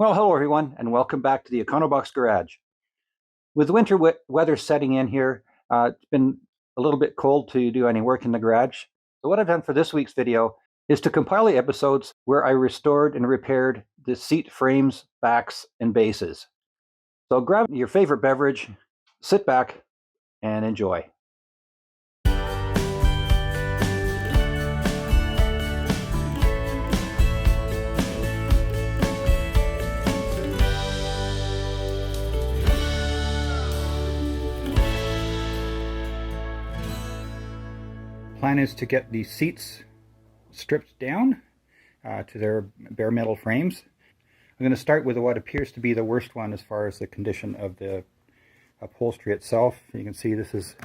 Well, hello everyone, and welcome back to the Econobox Garage. With winter weather setting in here, it's been a little bit cold to do any work in the garage. So what I've done for this week's video is to compile the episodes where I restored and repaired the seat frames, backs, and bases. So grab your favorite beverage, sit back, and enjoy. Plan is to get the seats stripped down to their bare metal frames. I'm going to start with what appears to be the worst one as far as the condition of the upholstery itself. You can see this is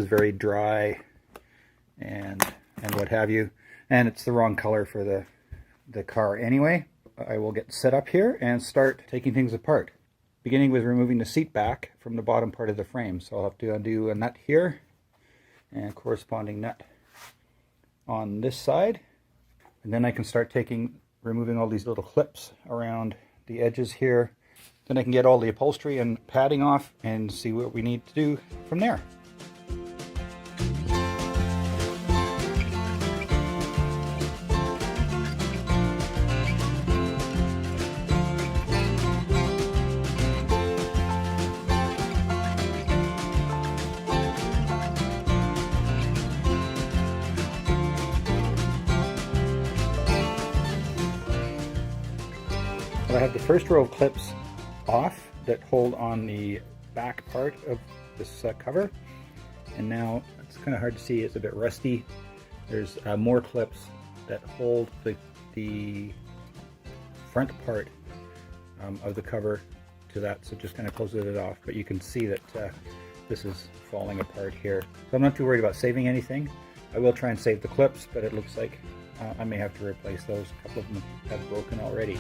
very dry and what have you, and it's the wrong color for the car anyway. I will get set up here and start taking things apart, beginning with removing the seat back from the bottom part of the frame. So I'll have to undo a nut here and corresponding nut on this side, and then I can start removing all these little clips around the edges here. Then I can get all the upholstery and padding off and see what we need to do from there. Well, I have the first row of clips off that hold on the back part of this cover, and now it's kind of hard to see, it's a bit rusty. There's more clips that hold the front part of the cover to that, so just kind of closes it off, but you can see that this is falling apart here. So I'm not too worried about saving anything. I will try and save the clips, but it looks like I may have to replace those. A couple of them have broken already.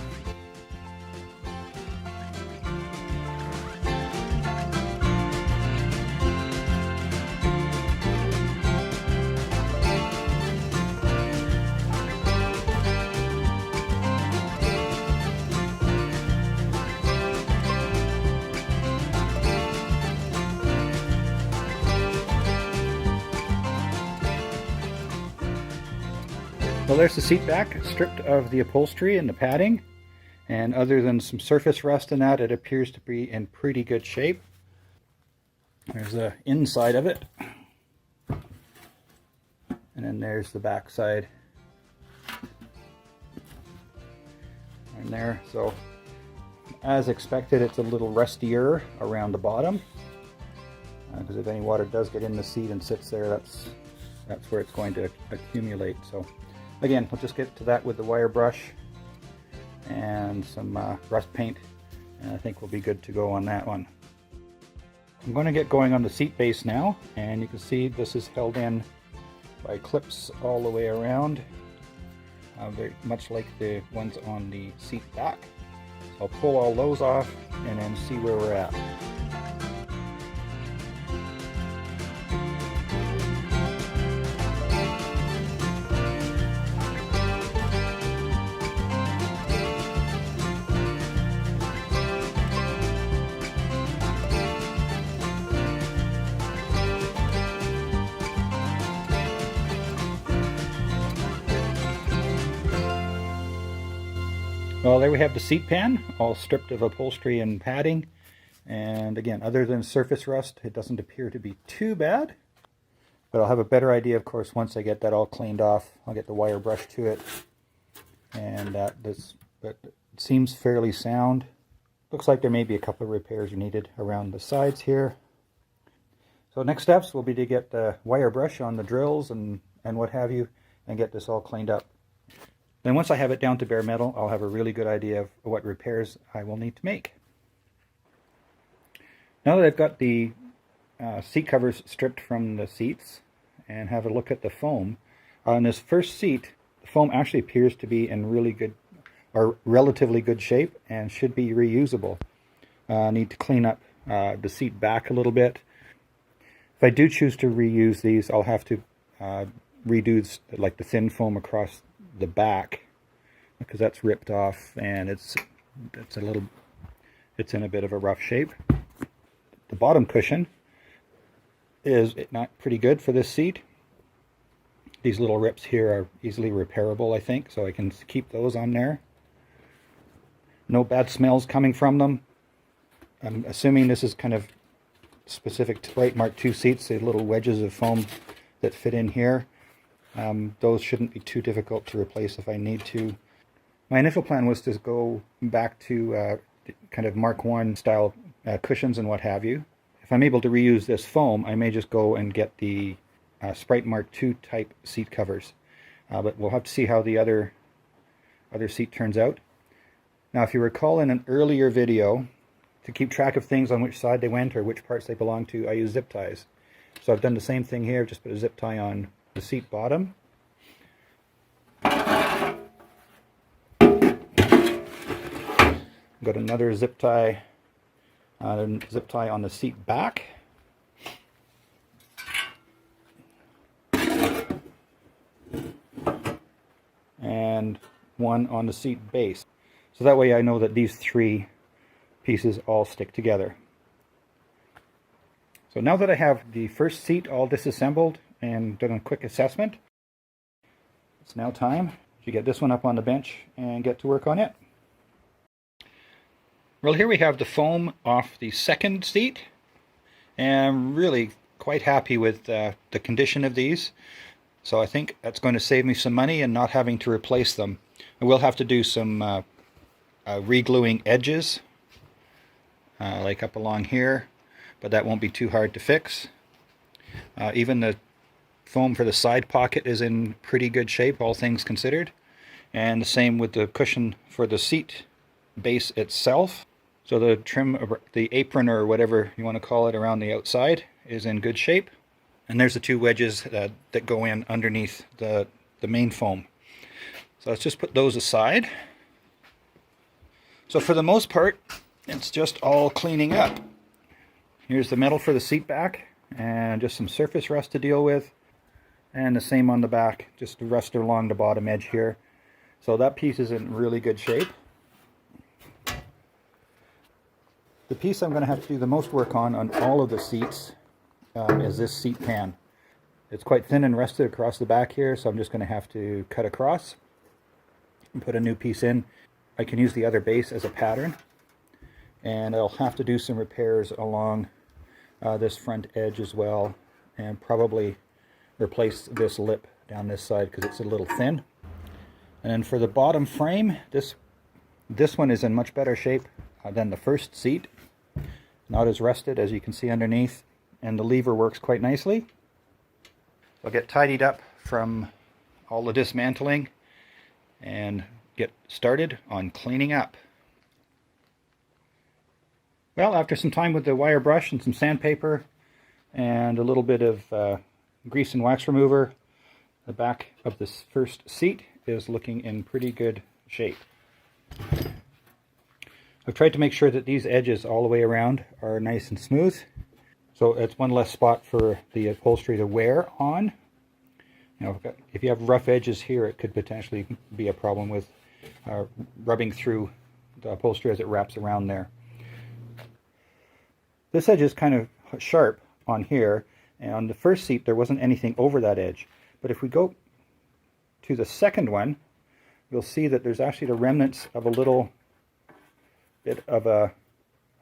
Well, there's the seat back, stripped of the upholstery and the padding, and other than some surface rust in that, it appears to be in pretty good shape. There's the inside of it, and then there's the back side, and there. So, as expected, it's a little rustier around the bottom, because if any water does get in the seat and sits there, that's where it's going to accumulate. So. Again, we'll just get to that with the wire brush and some rust paint, and I think we'll be good to go on that one. I'm going to get going on the seat base now, and you can see this is held in by clips all the way around, very much like the ones on the seat back. So I'll pull all those off and then see where we're at. Well, there we have the seat pan, all stripped of upholstery and padding. And again, other than surface rust, it doesn't appear to be too bad. But I'll have a better idea, of course, once I get that all cleaned off. I'll get the wire brush to it. And but it seems fairly sound. Looks like there may be a couple of repairs needed around the sides here. So next steps will be to get the wire brush on the drills and what have you, and get this all cleaned up. Then once I have it down to bare metal, I'll have a really good idea of what repairs I will need to make. Now that I've got the seat covers stripped from the seats and have a look at the foam, on this first seat, the foam actually appears to be in really good or relatively good shape and should be reusable. I need to clean up the seat back a little bit. If I do choose to reuse these, I'll have to redo like the thin foam across the back because that's ripped off and it's in a bit of a rough shape. The bottom cushion is not pretty good for this seat. These little rips here are easily repairable, I think, so I can keep those on there. No bad smells coming from them. I'm assuming this is kind of specific to Sprite Mark II seats, the little wedges of foam that fit in here. Those shouldn't be too difficult to replace if I need to. My initial plan was to go back to kind of Mark I style cushions and what have you. If I'm able to reuse this foam, I may just go and get the Sprite Mark II type seat covers. But we'll have to see how the other seat turns out. Now, if you recall in an earlier video, to keep track of things on which side they went or which parts they belong to, I use zip ties. So I've done the same thing here, just put a zip tie on the seat bottom. Got another zip tie on the seat back. And one on the seat base. So that way I know that these three pieces all stick together. So now that I have the first seat all disassembled and done a quick assessment, it's now time to get this one up on the bench and get to work on it. Well, here we have the foam off the second seat, and I'm really quite happy with the condition of these. So I think that's going to save me some money and not having to replace them. I will have to do some re-gluing edges, like up along here, but that won't be too hard to fix. Even the foam for the side pocket is in pretty good shape, all things considered. And the same with the cushion for the seat base itself. So the trim, the apron or whatever you want to call it around the outside is in good shape. And there's the two wedges that go in underneath the main foam. So let's just put those aside. So for the most part, it's just all cleaning up. Here's the metal for the seat back, and just some surface rust to deal with. And the same on the back, just rust along the bottom edge here. So that piece is in really good shape. The piece I'm going to have to do the most work on all of the seats is this seat pan. It's quite thin and rusted across the back here, so I'm just going to have to cut across and put a new piece in. I can use the other base as a pattern, and I'll have to do some repairs along this front edge as well, and probably replace this lip down this side because it's a little thin. And then for the bottom frame, this one is in much better shape than the first seat. Not as rusted as you can see underneath, and the lever works quite nicely. I'll get tidied up from all the dismantling and get started on cleaning up. Well, after some time with the wire brush and some sandpaper and a little bit of grease and wax remover, the back of this first seat is looking in pretty good shape. I've tried to make sure that these edges all the way around are nice and smooth, so it's one less spot for the upholstery to wear on. You know, if you have rough edges here, it could potentially be a problem with rubbing through the upholstery as it wraps around there. This edge is kind of sharp on here, and on the first seat there wasn't anything over that edge. But if we go to the second one, you'll see that there's actually the remnants of a little bit of a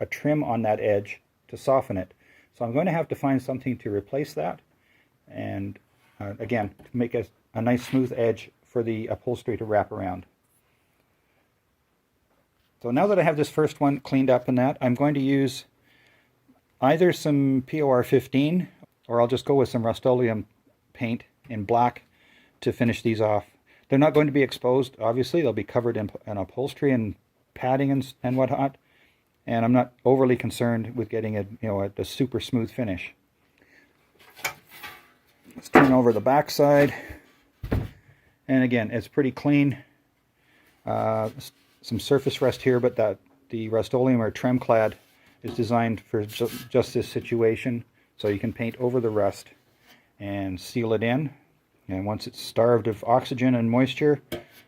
trim on that edge to soften it. So I'm going to have to find something to replace that, and again, to make a nice smooth edge for the upholstery to wrap around. So now that I have this first one cleaned up and that, I'm going to use either some POR 15, or I'll just go with some Rust-Oleum paint in black to finish these off. They're not going to be exposed, obviously. They'll be covered in upholstery and padding and whatnot, and I'm not overly concerned with getting a super smooth finish. Let's turn over the back side, and again, it's pretty clean. Some surface rust here, but the Rust-Oleum or Trem Clad is designed for just this situation, so you can paint over the rust and seal it in, and once it's starved of oxygen and moisture,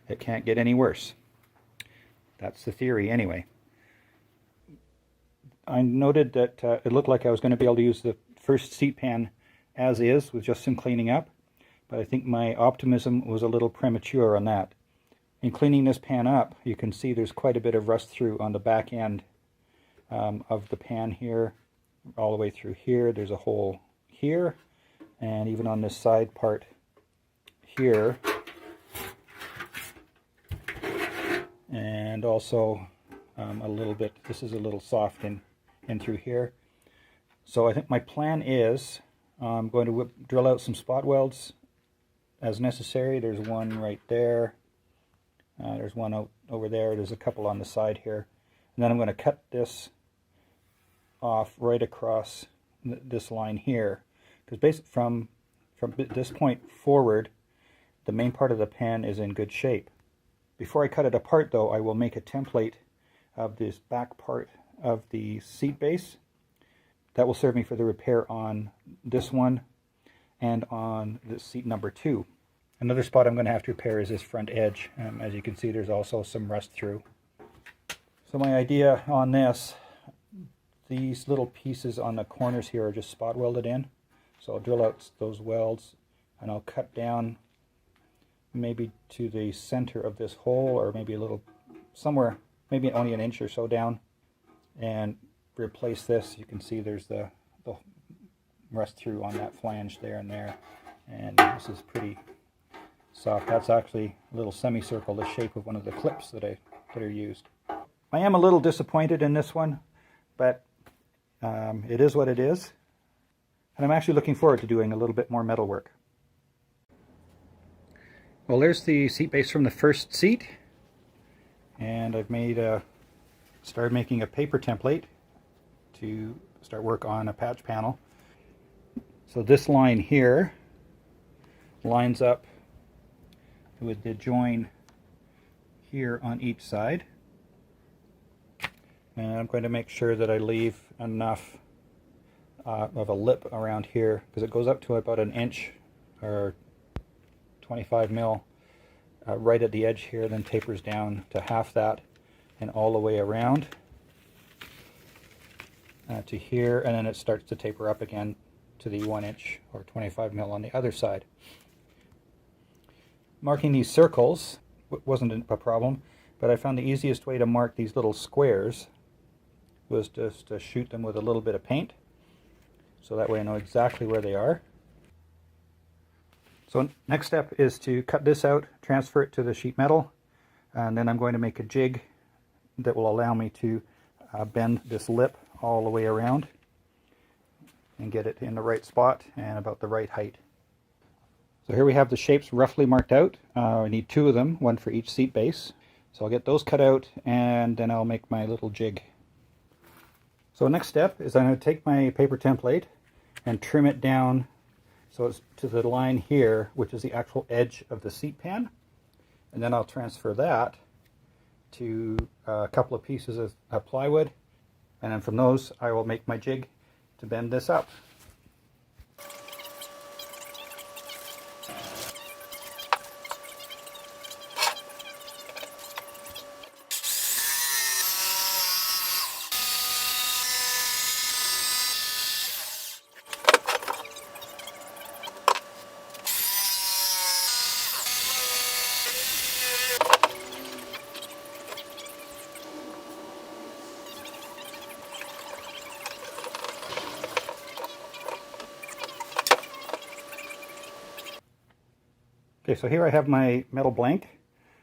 it can't get any worse. That's the theory anyway. I noted that it looked like I was going to be able to use the first seat pan as is with just some cleaning up, but I think my optimism was a little premature on that. In cleaning this pan up, you can see there's quite a bit of rust through on the back end of the pan here, all the way through here. There's a hole here, and even on this side part here, and also a little bit, this is a little soft in through here. So I think my plan is I'm going to drill out some spot welds as necessary. There's one right there. There's one out over there. There's a couple on the side here. And then I'm going to cut this off right across this line here. Because basically from this point forward, the main part of the pan is in good shape. Before I cut it apart though, I will make a template of this back part of the seat base. That will serve me for the repair on this one and on the seat number 2. Another spot I'm going to have to repair is this front edge. As you can see, there's also some rust through. So my idea on this, these little pieces on the corners here are just spot welded in. So I'll drill out those welds and I'll cut down maybe to the center of this hole, or maybe a little somewhere, maybe only an inch or so down, and replace this. You can see there's the rust through on that flange there and there, and this is pretty soft. That's actually a little semicircle, the shape of one of the clips that are used. I am a little disappointed in this one, but it is what it is, and I'm actually looking forward to doing a little bit more metal work. Well, there's the seat base from the first seat, and I've started making a paper template to start work on a patch panel. So this line here lines up with the join here on each side, and I'm going to make sure that I leave enough of a lip around here, because it goes up to about an inch or 25 mil right at the edge here, then tapers down to half that and all the way around to here, and then it starts to taper up again to the 1 inch or 25 mil on the other side. Marking these circles wasn't a problem, but I found the easiest way to mark these little squares was just to shoot them with a little bit of paint, so that way I know exactly where they are. So next step is to cut this out, transfer it to the sheet metal, and then I'm going to make a jig that will allow me to bend this lip all the way around and get it in the right spot and about the right height. So here we have the shapes roughly marked out. I need 2 of them, one for each seat base. So I'll get those cut out and then I'll make my little jig. So next step is I'm going to take my paper template and trim it down so it's to the line here, which is the actual edge of the seat pan. And then I'll transfer that to a couple of pieces of plywood, and then from those I will make my jig to bend this up. Okay, so here I have my metal blank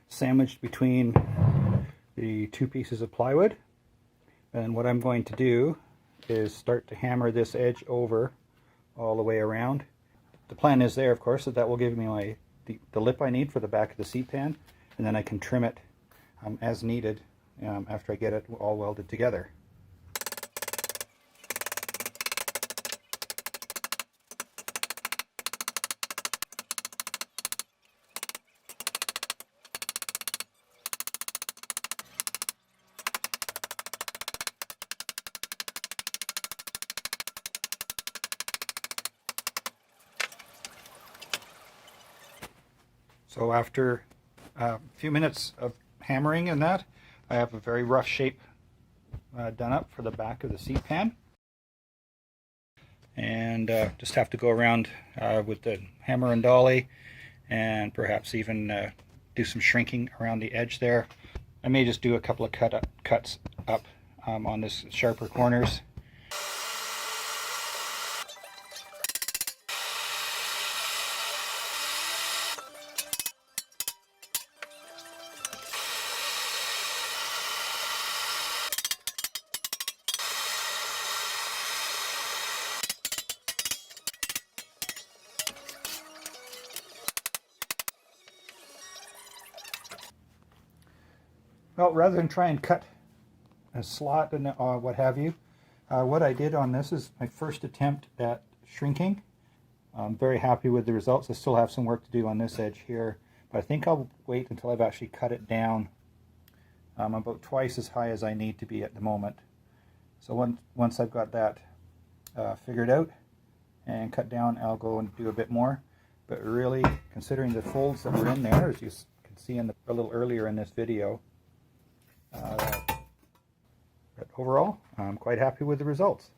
sandwiched between the 2 pieces of plywood, and what I'm going to do is start to hammer this edge over all the way around. The plan is there, of course, that will give me the lip I need for the back of the seat pan, and then I can trim it as needed after I get it all welded together. So after a few minutes of hammering and that, I have a very rough shape done up for the back of the seat pan. And just have to go around with the hammer and dolly, and perhaps even do some shrinking around the edge there. I may just do a couple of cuts up on this sharper corners. Well, rather than try and cut a slot and what have you, what I did on this is my first attempt at shrinking. I'm very happy with the results. I still have some work to do on this edge here, but I think I'll wait until I've actually cut it down about twice as high as I need to be at the moment. So once I've got that figured out and cut down, I'll go and do a bit more. But really, considering the folds that were in there, as you can see in a little earlier in this video, but overall, I'm quite happy with the results.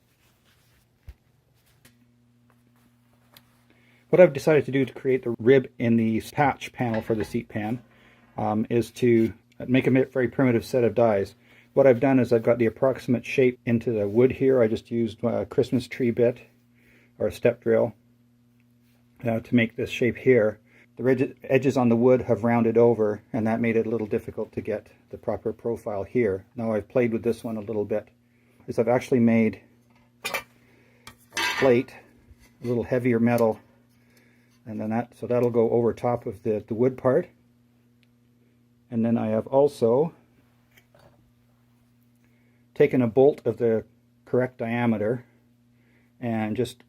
What I've decided to do to create the rib in the patch panel for the seat pan is to make a very primitive set of dies. What I've done is I've got the approximate shape into the wood here. I just used a Christmas tree bit or a step drill to make this shape here. The edges on the wood have rounded over, and that made it a little difficult to get the proper profile here. Now I've played with this one a little bit. I've actually made a plate, a little heavier metal, and then that'll go over top of the wood part. And then I have also taken a bolt of the correct diameter and just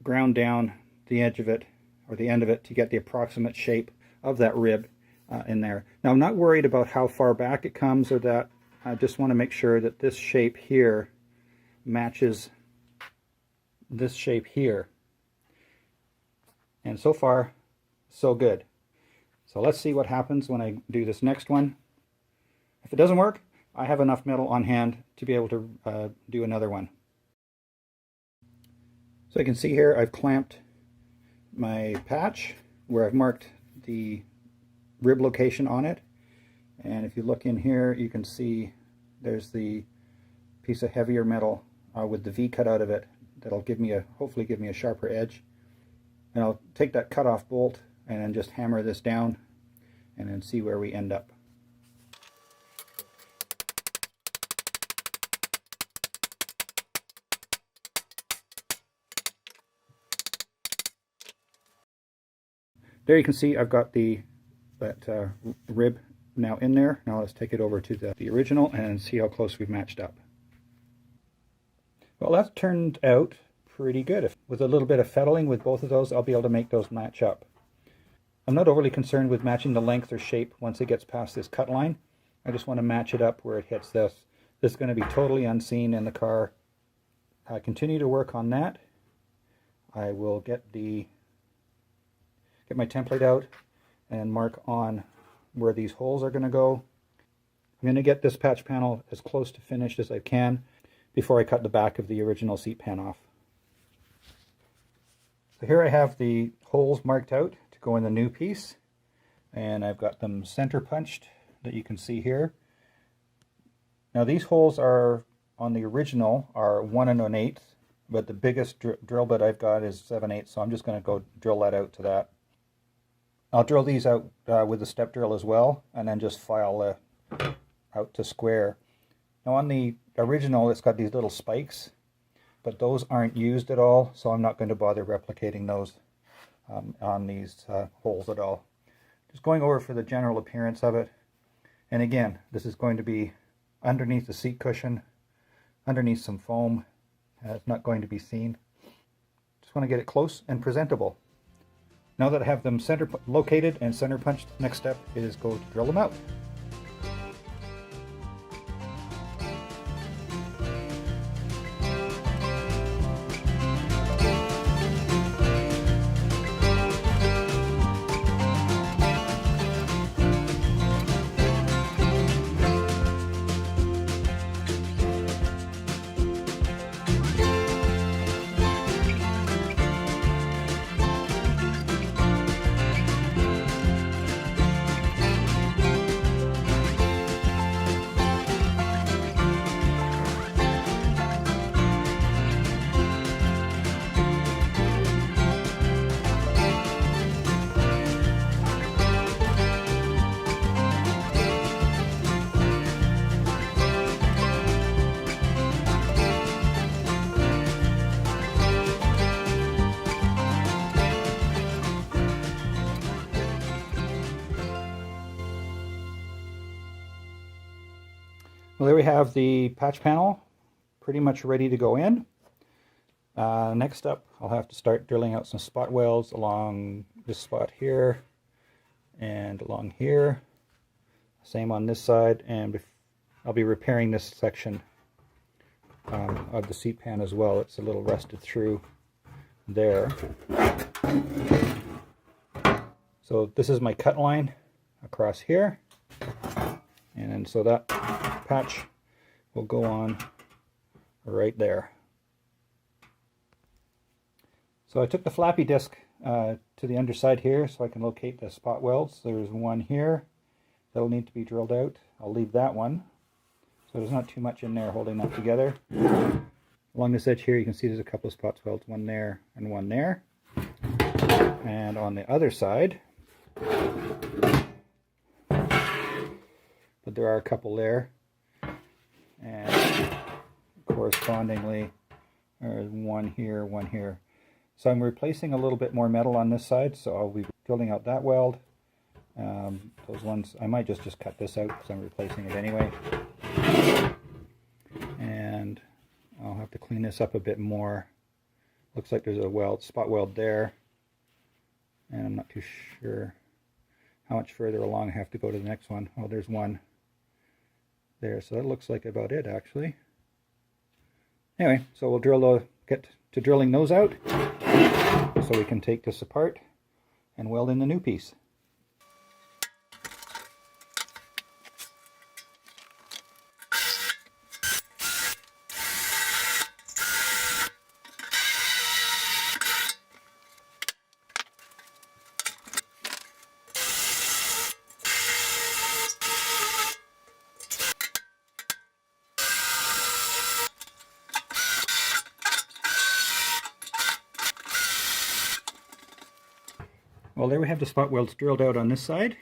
ground down the edge of it, or the end of it, to get the approximate shape of that rib in there. Now I'm not worried about how far back it comes or that. I just want to make sure that this shape here matches this shape here. And so far, so good. So let's see what happens when I do this next one. If it doesn't work, I have enough metal on hand to be able to do another one. So you can see here I've clamped my patch where I've marked the rib location on it, and if you look in here you can see there's the piece of heavier metal with the V cut out of it that'll hopefully give me a sharper edge. And I'll take that cut off bolt and then just hammer this down and then see where we end up. There you can see I've got that rib now in there. Now let's take it over to the original and see how close we've matched up. Well, that turned out pretty good. With a little bit of fettling with both of those, I'll be able to make those match up. I'm not overly concerned with matching the length or shape once it gets past this cut line. I just want to match it up where it hits this. This is going to be totally unseen in the car. I continue to work on that. I will get my template out and mark on where these holes are going to go. I'm going to get this patch panel as close to finished as I can before I cut the back of the original seat pan off. So here I have the holes marked out to go in the new piece, and I've got them center punched that you can see here. Now these holes are on the original are 1 1/8, but the biggest drill bit I've got is 7/8, so I'm just going to go drill that out to that. I'll drill these out with a step drill as well, and then just file out to square. Now on the original it's got these little spikes, but those aren't used at all, so I'm not going to bother replicating those on these holes at all. Just going over for the general appearance of it. And again, this is going to be underneath the seat cushion, underneath some foam. It's not going to be seen. Just want to get it close and presentable. Now that I have them center located and center punched, next step is go to drill them out. Well, there we have the patch panel pretty much ready to go in. Next up, I'll have to start drilling out some spot welds along this spot here and along here. Same on this side, and I'll be repairing this section of the seat pan as well. It's a little rusted through there. So this is my cut line across here, and so that patch will go on right there. So I took the flappy disc to the underside here so I can locate the spot welds. There's one here that'll need to be drilled out. I'll leave that one, so there's not too much in there holding that together. Along this edge here you can see there's a couple of spot welds, one there and one there. And on the other side, but there are a couple there, and correspondingly there's one here, one here. So I'm replacing a little bit more metal on this side, so I'll be drilling out that weld. Those ones, I might just cut this out because I'm replacing it anyway. And I'll have to clean this up a bit more. Looks like there's a spot weld there, and I'm not too sure how much further along I have to go to the next one. Oh, there's one there, so that looks like about it actually. Anyway, so we'll get to drilling those out so we can take this apart and weld in the new piece. Well, there we have the spot welds drilled out on this side,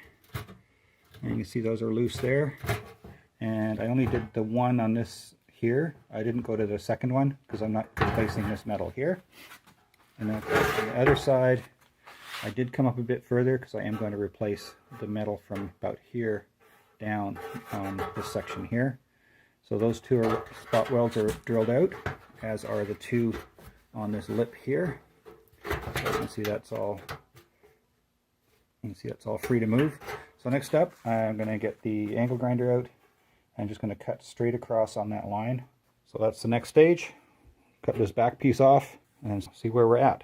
and you can see those are loose there. And I only did the one on this here. I didn't go to the second one because I'm not replacing this metal here. And then on the other side, I did come up a bit further because I am going to replace the metal from about here down on this section here. So those two spot welds are drilled out, as are the two on this lip here. So you can see that's all. You can see that's all free to move. So next up, I'm going to get the angle grinder out. I'm just going to cut straight across on that line. So that's the next stage. Cut this back piece off and see where we're at.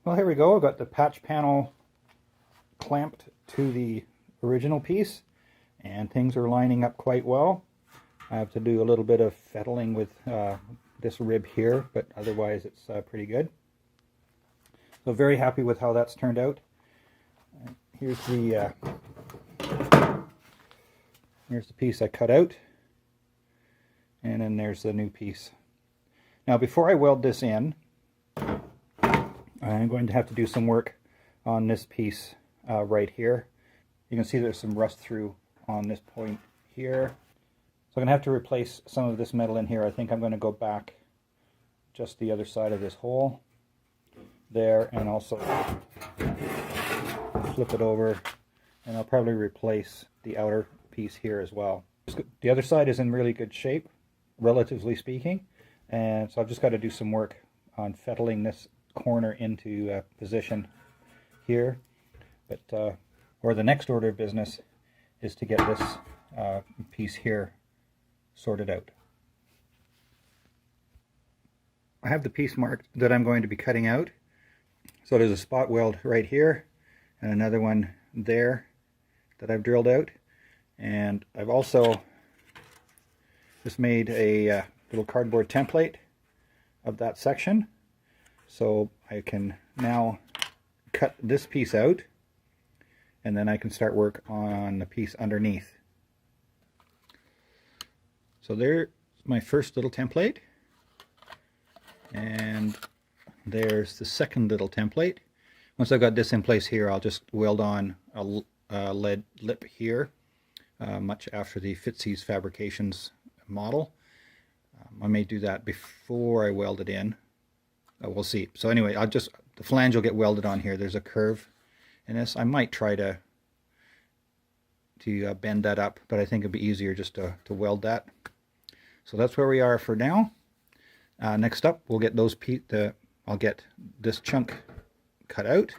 Well, here we go. I've got the patch panel clamped to the original piece, and things are lining up quite well. I have to do a little bit of fettling with this rib here, but otherwise it's pretty good. So very happy with how that's turned out. Here's the piece I cut out, and then there's the new piece. Now before I weld this in, I'm going to have to do some work on this piece right here. You can see there's some rust through on this point here. So I'm going to have to replace some of this metal in here. I think I'm going to go back just the other side of this hole there, and also flip it over, and I'll probably replace the outer piece here as well. The other side is in really good shape, relatively speaking, and so I've just got to do some work on fettling this corner into position here. But or the next order of business is to get this piece here sorted out. I have the piece marked that I'm going to be cutting out. So there's a spot weld right here and another one there that I've drilled out. And I've also just made a little cardboard template of that section. So I can now cut this piece out, and then I can start work on the piece underneath. So there's my first little template, and there's the second little template. Once I've got this in place here, I'll just weld on a lead lip here, much after the Fitzy's Fabrications model. I may do that before I weld it in, we'll see. So anyway, the flange will get welded on here. There's a curve in this. I might try to bend that up, but I think it'd be easier just to weld that. So that's where we are for now. Next up, we'll get I'll get this chunk cut out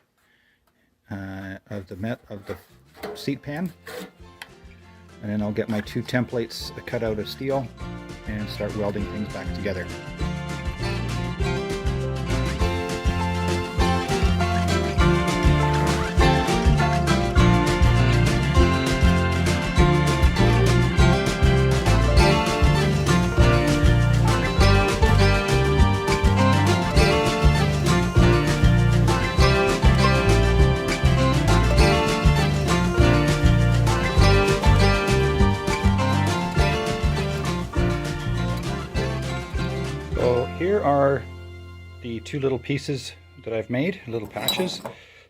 of the seat pan, and then I'll get my 2 templates cut out of steel and start welding things back together. Here are the 2 little pieces that I've made, little patches.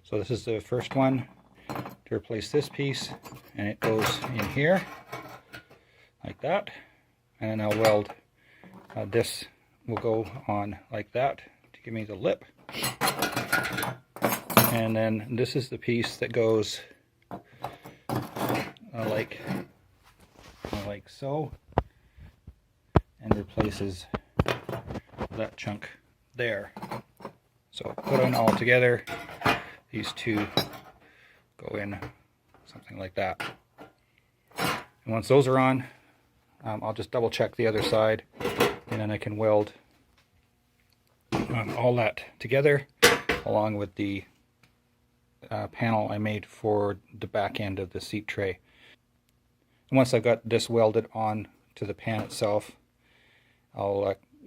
So this is the first one to replace this piece, and it goes in here like that, and then I'll weld this will go on like that to give me the lip, and then this is the piece that goes like so, and replaces that chunk there. So put them all together, these 2 go in something like that. And once those are on, I'll just double check the other side, and then I can weld all that together along with the panel I made for the back end of the seat tray. And once I've got this welded on to the pan itself,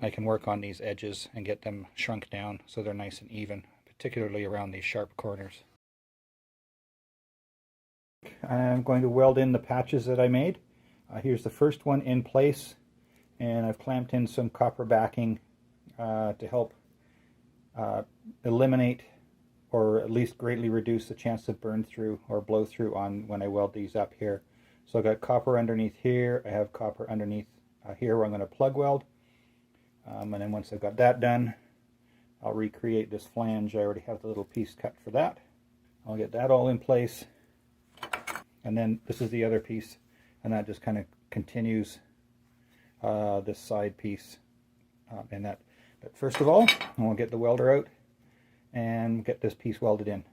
I can work on these edges and get them shrunk down so they're nice and even, particularly around these sharp corners. I'm going to weld in the patches that I made. Here's the first one in place, and I've clamped in some copper backing to help eliminate or at least greatly reduce the chance of burn through or blow through on when I weld these up here. So I've got copper underneath here, I have copper underneath here where I'm going to plug weld. And then once I've got that done, I'll recreate this flange. I already have the little piece cut for that. I'll get that all in place. And then this is the other piece, and that just kind of continues this side piece and that. But first of all, I'll get the welder out and get this piece welded in.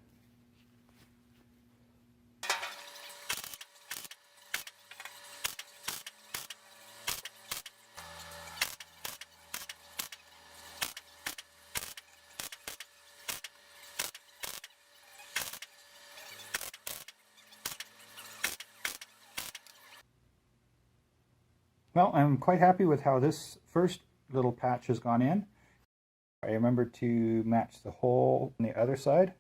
Well, I'm quite happy with how this first little patch has gone in. I remembered to match the hole on the other side.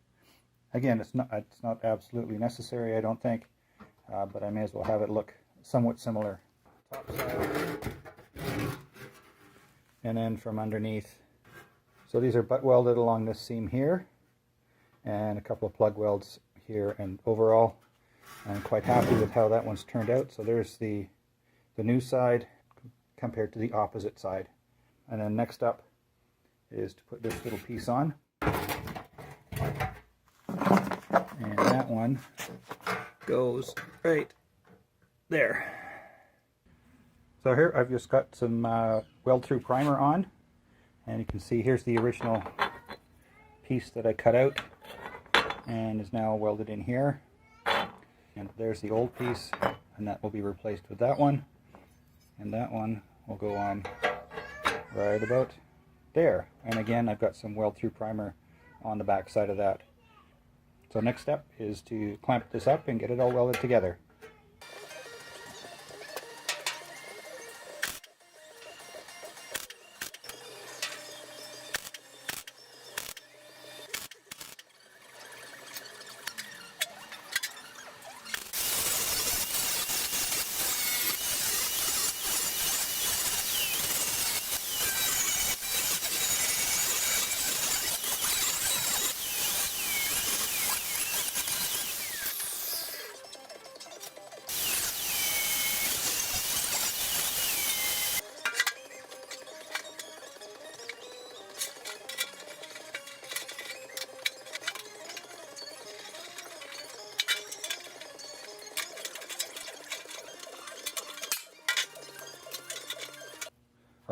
Again, it's not absolutely necessary, I don't think, but I may as well have it look somewhat similar. Top side, and then from underneath. So these are butt welded along this seam here, and a couple of plug welds here, and overall I'm quite happy with how that one's turned out. So there's the new side compared to the opposite side. And then next up is to put this little piece on. And that one goes right there. So here I've just got some weld-through primer on, and you can see here's the original piece that I cut out and is now welded in here. And there's the old piece, and that will be replaced with that one. And that one will go on right about there. And again, I've got some weld-through primer on the back side of that. So next step is to clamp this up and get it all welded together.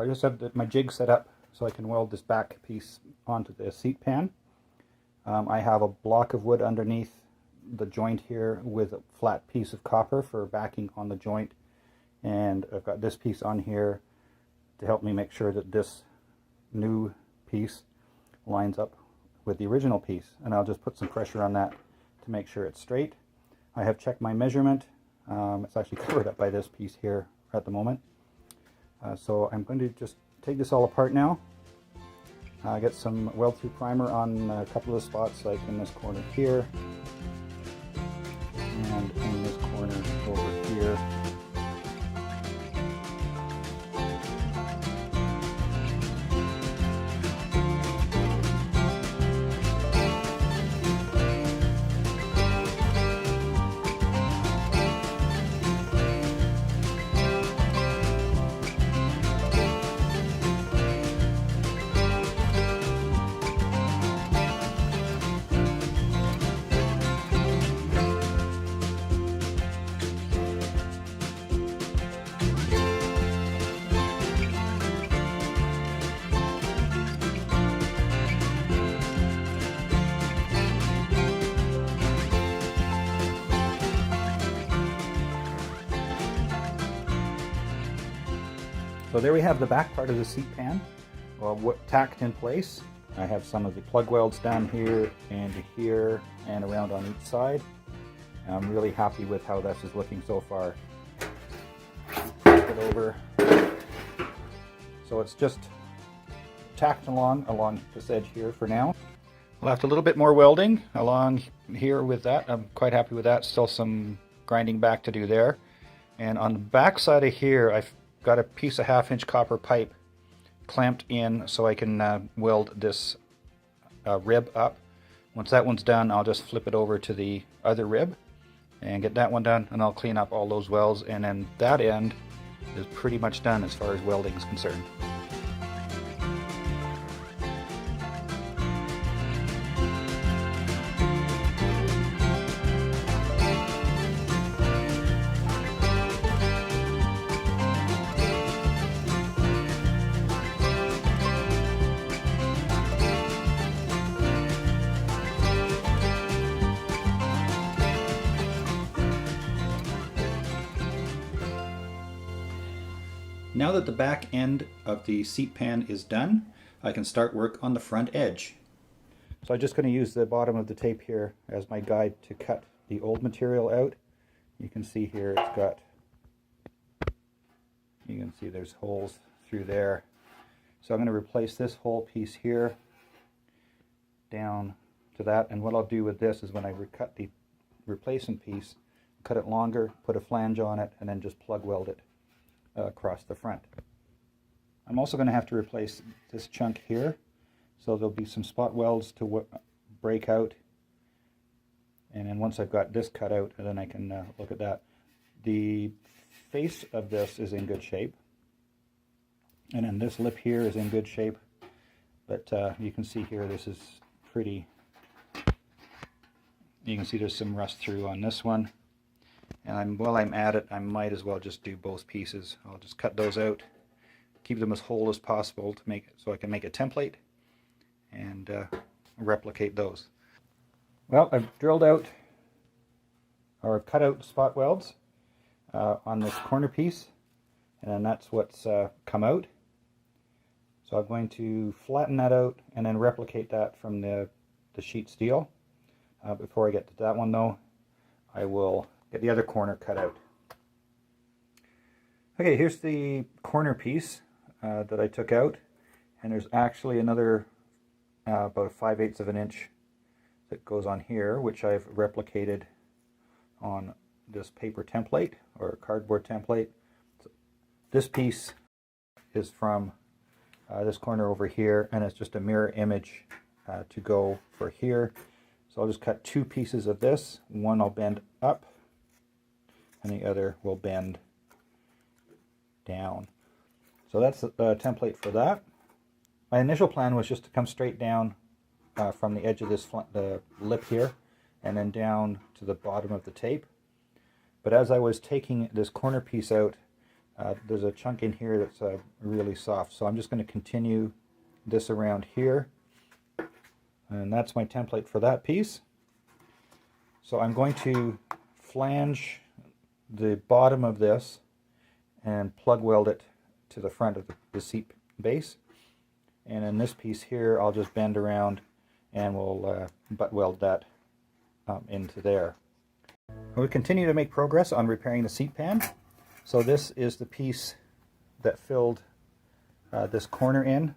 I just have my jig set up so I can weld this back piece onto the seat pan. I have a block of wood underneath the joint here with a flat piece of copper for backing on the joint, and I've got this piece on here to help me make sure that this new piece lines up with the original piece, and I'll just put some pressure on that to make sure it's straight. I have checked my measurement. It's actually covered up by this piece here at the moment. So I'm going to just take this all apart now. Get some weld through primer on a couple of spots, like in this corner here and in this corner over here. So there we have the back part of the seat pan, tacked in place. I have some of the plug welds down here and here and around on each side. I'm really happy with how this is looking so far. Flip it over. So it's just tacked along this edge here for now. Left a little bit more welding along here with that. I'm quite happy with that. Still some grinding back to do there. And on the back side of here, I've got a piece of 1/2 inch copper pipe clamped in so I can weld this rib up. Once that one's done, I'll just flip it over to the other rib and get that one done, and I'll clean up all those welds, and then that end is pretty much done as far as welding is concerned. Now that the back end of the seat pan is done, I can start work on the front edge. So I'm just going to use the bottom of the tape here as my guide to cut the old material out. You can see here it's got, you can see there's holes through there. So I'm going to replace this whole piece here down to that, and what I'll do with this is when I cut the replacement piece, cut it longer, put a flange on it, and then just plug weld it across the front. I'm also going to have to replace this chunk here, so there'll be some spot welds to break out, and then once I've got this cut out, and then I can look at that. The face of this is in good shape, and then this lip here is in good shape, but you can see here this is pretty, you can see there's some rust through on this one. And while I'm at it, I might as well just do both pieces. I'll just cut those out, keep them as whole as possible to make so I can make a template and replicate those. Well, I've drilled out, or I've cut out spot welds on this corner piece, and that's what's come out. So I'm going to flatten that out and then replicate that from the sheet steel. Before I get to that one though, I will get the other corner cut out. Okay, here's the corner piece that I took out, and there's actually another about 5/8 of an inch that goes on here, which I've replicated on this paper template or cardboard template. So this piece is from this corner over here, and it's just a mirror image to go for here. So I'll just cut 2 pieces of this. One I'll bend up, and the other will bend down. So that's the template for that. My initial plan was just to come straight down from the edge of this the lip here, and then down to the bottom of the tape. But as I was taking this corner piece out, There's a chunk in here that's really soft, so I'm just going to continue this around here, and that's my template for that piece. So I'm going to flange the bottom of this and plug weld it to the front of the seat base, and in this piece here I'll just bend around and we'll butt weld that into there. We continue to make progress on repairing the seat pan. So this is the piece that filled this corner in.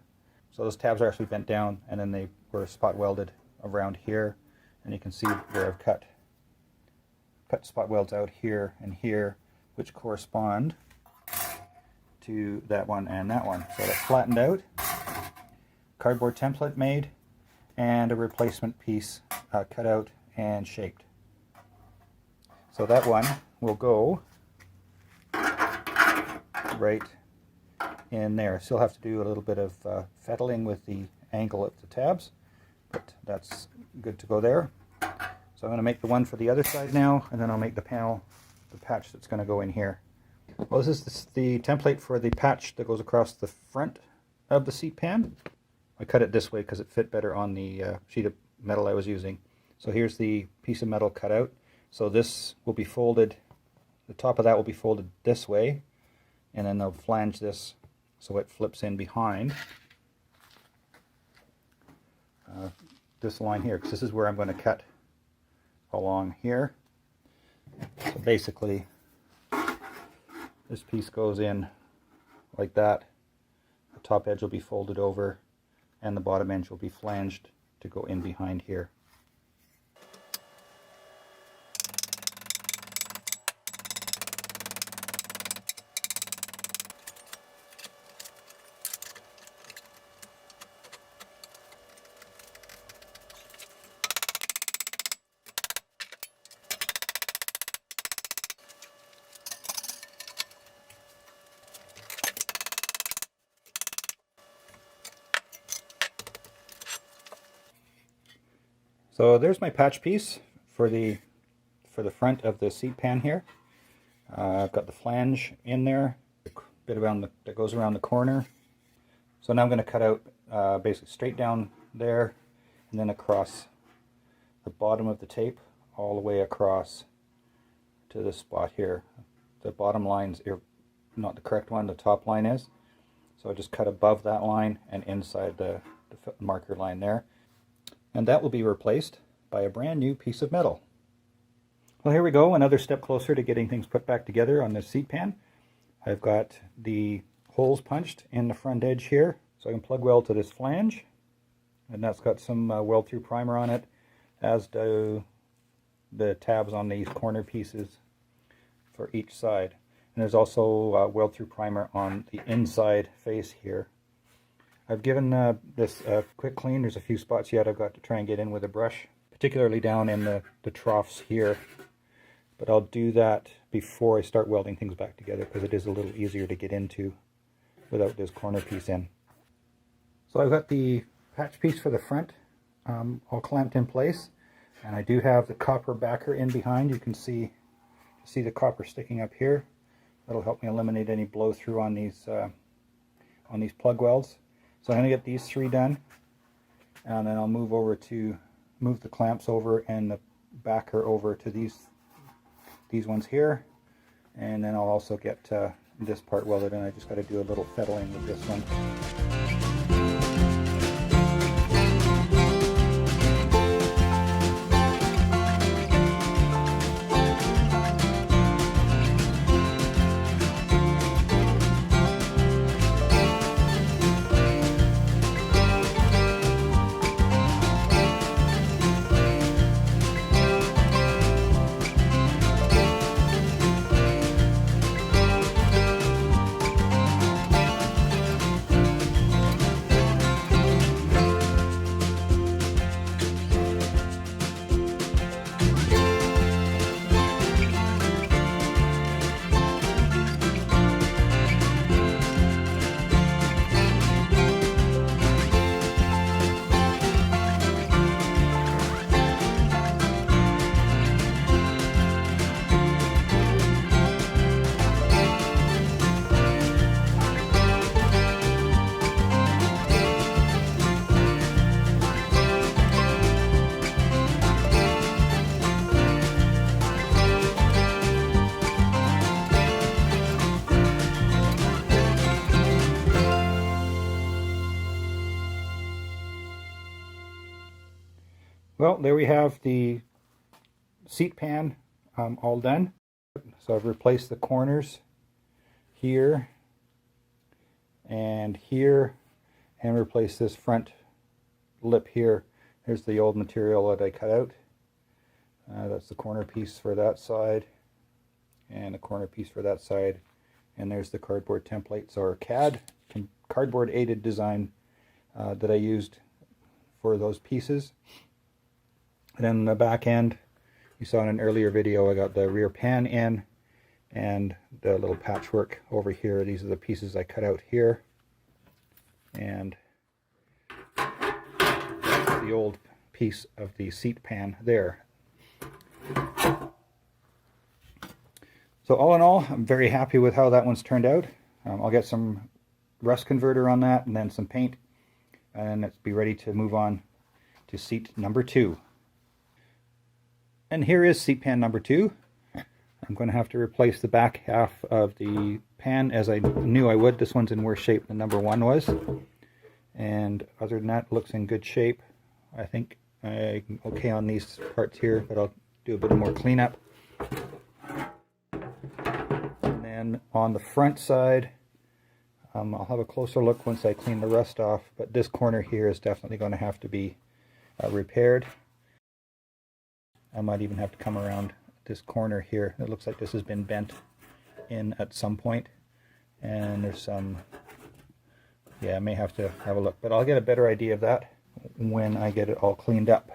So those tabs are actually bent down, and then they were spot welded around here, and you can see where I've cut spot welds out here and here, which correspond to that one and that one. So that's flattened out, cardboard template made, and a replacement piece cut out and shaped. So that one will go right in there. Still have to do a little bit of fettling with the angle of the tabs, but that's good to go there. So I'm going to make the one for the other side now, and then I'll make the panel, the patch that's going to go in here. Well, this is the template for the patch that goes across the front of the seat pan. I cut it this way because it fit better on the sheet of metal I was using. So here's the piece of metal cut out. So this will be folded, the top of that will be folded this way, and then they'll flange this so it flips in behind this line here, because this is where I'm going to cut along here. So basically this piece goes in like that. The top edge will be folded over and the bottom edge will be flanged to go in behind here. So there's my patch piece for the front of the seat pan here. I've got the flange in there, a bit around that goes around the corner. So now I'm going to cut out basically straight down there and then across the bottom of the tape all the way across to this spot here. The bottom line's not the correct one, the top line is. So I just cut above that line and inside the marker line there. And that will be replaced by a brand new piece of metal. Well, here we go, another step closer to getting things put back together on this seat pan. I've got the holes punched in the front edge here, so I can plug weld to this flange. And that's got some weld through primer on it, as do the tabs on these corner pieces for each side. And there's also weld through primer on the inside face here. I've given this a quick clean. There's a few spots yet I've got to try and get in with a brush, particularly down in the troughs here. But I'll do that before I start welding things back together, because it is a little easier to get into without this corner piece in. So I've got the patch piece for the front all clamped in place, and I do have the copper backer in behind. You can see the copper sticking up here. That'll help me eliminate any blow through on these plug welds. So I'm going to get these three done, and then I'll move the clamps over and the backer over to these ones here, and then I'll also get this part welded, and I just got to do a little fettling with this one. Well, there we have the seat pan all done. So I've replaced the corners here and here, and replaced this front lip here. There's the old material that I cut out. That's the corner piece for that side and a corner piece for that side, and there's the cardboard templates or CAD cardboard aided design that I used for those pieces. And then the back end, you saw in an earlier video, I got the rear pan in and the little patchwork over here. These are the pieces I cut out here, and that's the old piece of the seat pan there. So all in all, I'm very happy with how that one's turned out. I'll get some rust converter on that and then some paint, and let's be ready to move on to seat number 2. And here is seat pan number 2. I'm going to have to replace the back half of the pan, as I knew I would. This one's in worse shape than number 1 was. And other than that, it looks in good shape. I think I'm okay on these parts here, but I'll do a bit more cleanup. And then on the front side, I'll have a closer look once I clean the rust off, but this corner here is definitely going to have to be repaired. I might even have to come around this corner here. It looks like this has been bent in at some point, and there's some, yeah, I may have to have a look, but I'll get a better idea of that when I get it all cleaned up.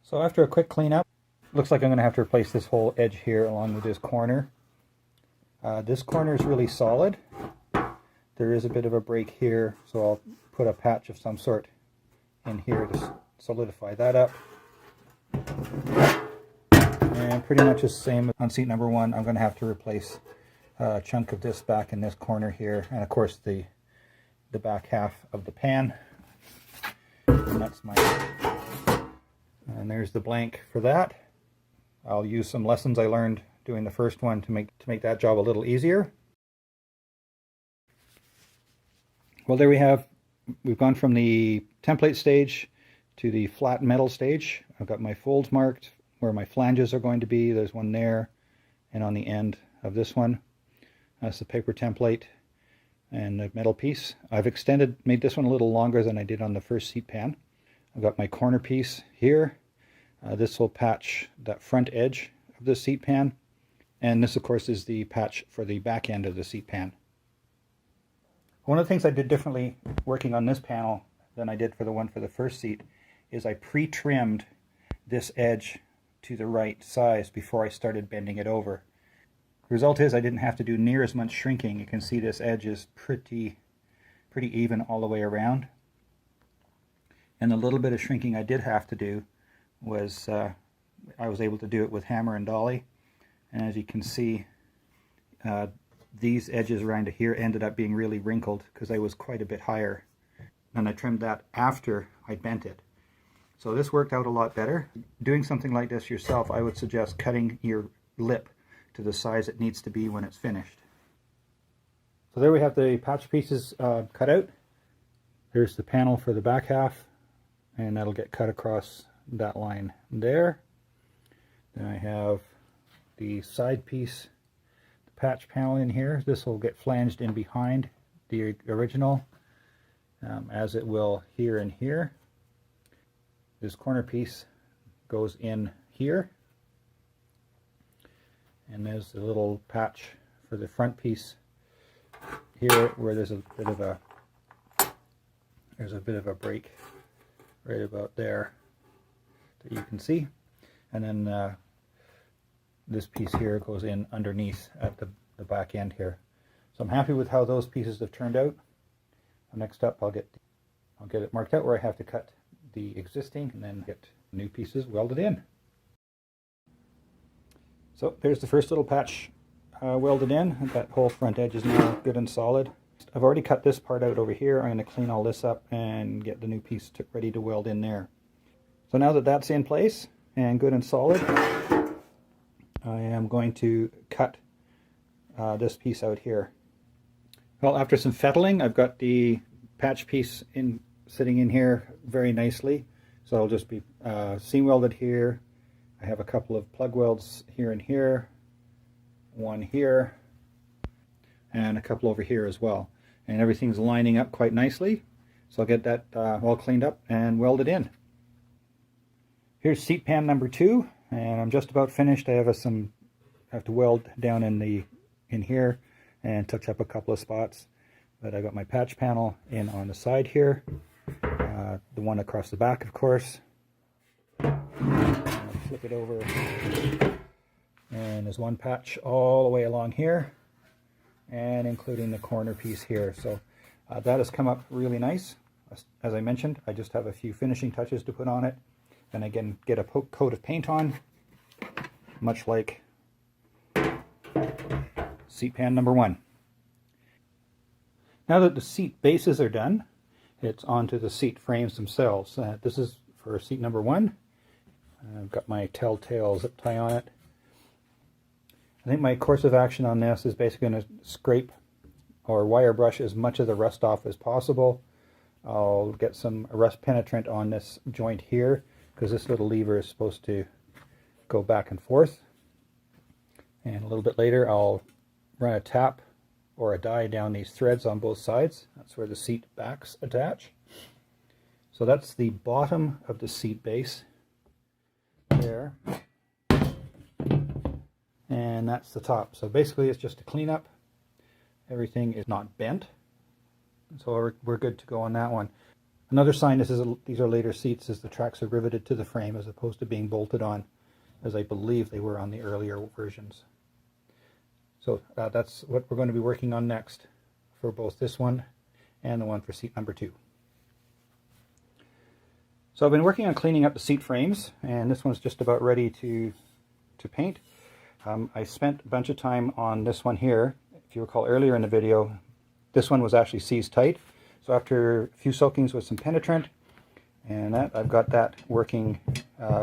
So after a quick cleanup, looks like I'm going to have to replace this whole edge here along with this corner. This corner is really solid. There is a bit of a break here, so I'll put a patch of some sort in here to solidify that up. And pretty much the same on seat number 1. I'm going to have to replace a chunk of this back in this corner here, and of course the back half of the pan. And that's and there's the blank for that. I'll use some lessons I learned doing the first one to make that job a little easier. Well, there we have. We've gone from the template stage to the flat metal stage. I've got my folds marked where my flanges are going to be. There's one there, and on the end of this one, that's the paper template and the metal piece. I've made this one a little longer than I did on the first seat pan. I've got my corner piece here. This will patch that front edge of the seat pan, and this of course is the patch for the back end of the seat pan. One of the things I did differently working on this panel than I did for the one for the first seat is I pre-trimmed this edge to the right size before I started bending it over. The result is I didn't have to do near as much shrinking. You can see this edge is pretty even all the way around. And the little bit of shrinking I did have to do was I was able to do it with hammer and dolly. And as you can see, these edges around here ended up being really wrinkled because I was quite a bit higher. And I trimmed that after I bent it. So this worked out a lot better. Doing something like this yourself, I would suggest cutting your lip to the size it needs to be when it's finished. So there we have the patch pieces cut out. There's the panel for the back half, and that'll get cut across that line there. Then I have the side piece, the patch panel in here. This will get flanged in behind the original, as it will here and here. This corner piece goes in here, and there's a little patch for the front piece here where there's a bit of a break right about there that you can see, and then this piece here goes in underneath at the back end here. So I'm happy with how those pieces have turned out. Next up, I'll get it marked out where I have to cut the existing and then get new pieces welded in. So there's the first little patch welded in. That whole front edge is now good and solid. I've already cut this part out over here. I'm going to clean all this up and get the new piece ready to weld in there. So now that that's in place and good and solid, I am going to cut this piece out here. Well, after some fettling, I've got the patch piece sitting in here very nicely. So it'll just be seam welded here. I have a couple of plug welds here and here, one here, and a couple over here as well. And everything's lining up quite nicely. So I'll get that all cleaned up and welded in. Here's seat pan number 2, and I'm just about finished. I have to weld down in here and touch up a couple of spots. But I got my patch panel in on the side here, the one across the back, of course. I'll flip it over, and there's one patch all the way along here, and including the corner piece here. So that has come up really nice. As I mentioned, I just have a few finishing touches to put on it, and again get a coat of paint on, much like seat pan number 1. Now that the seat bases are done, it's onto the seat frames themselves. This is for seat number 1. I've got my telltale zip tie on it. I think my course of action on this is basically going to scrape or wire brush as much of the rust off as possible. I'll get some rust penetrant on this joint here, because this little lever is supposed to go back and forth. And a little bit later I'll run a tap or a die down these threads on both sides. That's where the seat backs attach. So that's the bottom of the seat base there, and that's the top. So basically it's just a cleanup. Everything is not bent, so we're good to go on that one. Another sign these are later seats is the tracks are riveted to the frame as opposed to being bolted on, as I believe they were on the earlier versions. So that's what we're going to be working on next for both this one and the one for seat number 2. So I've been working on cleaning up the seat frames, and this one's just about ready to paint. I spent a bunch of time on this one here. If you recall earlier in the video, this one was actually seized tight. So after a few soakings with some penetrant, and I've got that working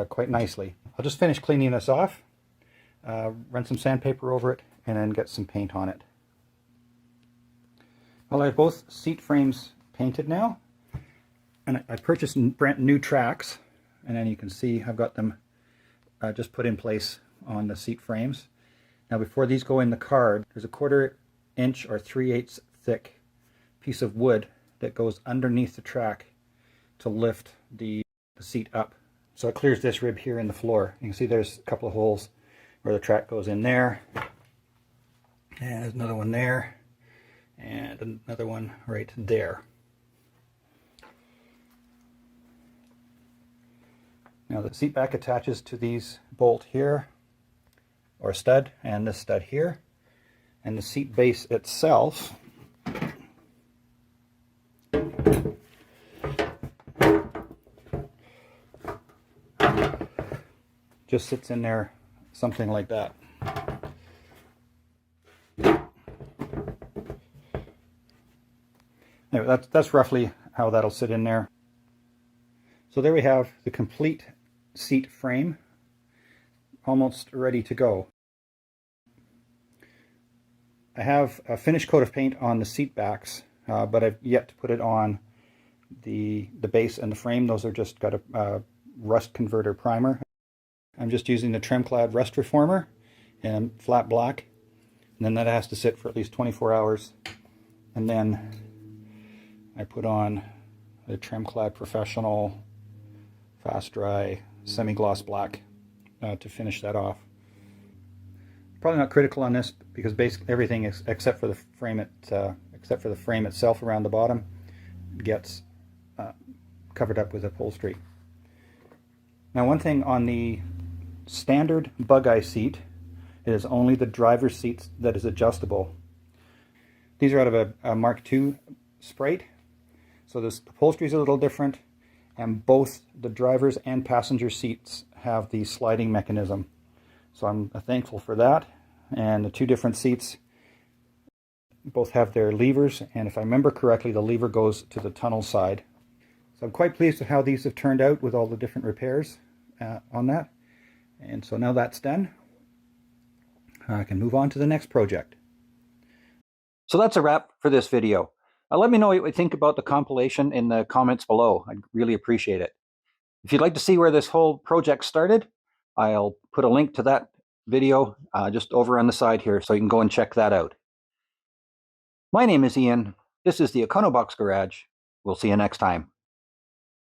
quite nicely. I'll just finish cleaning this off, run some sandpaper over it, and then get some paint on it. Well, I have both seat frames painted now, and I purchased brand new tracks, and then you can see I've got them just put in place on the seat frames. Now before these go in the card, there's a 1/4 inch or 3/8 thick piece of wood that goes underneath the track to lift the seat up. So it clears this rib here in the floor. You can see there's a couple of holes where the track goes in there, and there's another one there, and another one right there. Now the seat back attaches to these bolt here, or stud, and this stud here, and the seat base itself just sits in there, something like that. Anyway, that's roughly how that'll sit in there. So there we have the complete seat frame, almost ready to go. I have a finished coat of paint on the seat backs, but I've yet to put it on the base and the frame. Those are just got a rust converter primer. I'm just using the Tremclad rust reformer in flat black, and then that has to sit for at least 24 hours, and then I put on the Tremclad Professional Fast Dry Semi-Gloss Black to finish that off. Probably not critical on this because basically everything except for the frame itself around the bottom gets covered up with upholstery. Now, one thing on the standard Bugeye seat, it is only the driver's seat that is adjustable. These are out of a Mark II Sprite, so this upholstery is a little different, and both the driver's and passenger seats have the sliding mechanism. So I'm thankful for that. And the two different seats both have their levers, and if I remember correctly, the lever goes to the tunnel side. So I'm quite pleased with how these have turned out with all the different repairs on that. And so now that's done, I can move on to the next project. So that's a wrap for this video. Let me know what you think about the compilation in the comments below. I'd really appreciate it. If you'd like to see where this whole project started, I'll put a link to that video just over on the side here, so you can go and check that out. My name is Ian. This is the Econobox Garage. We'll see you next time.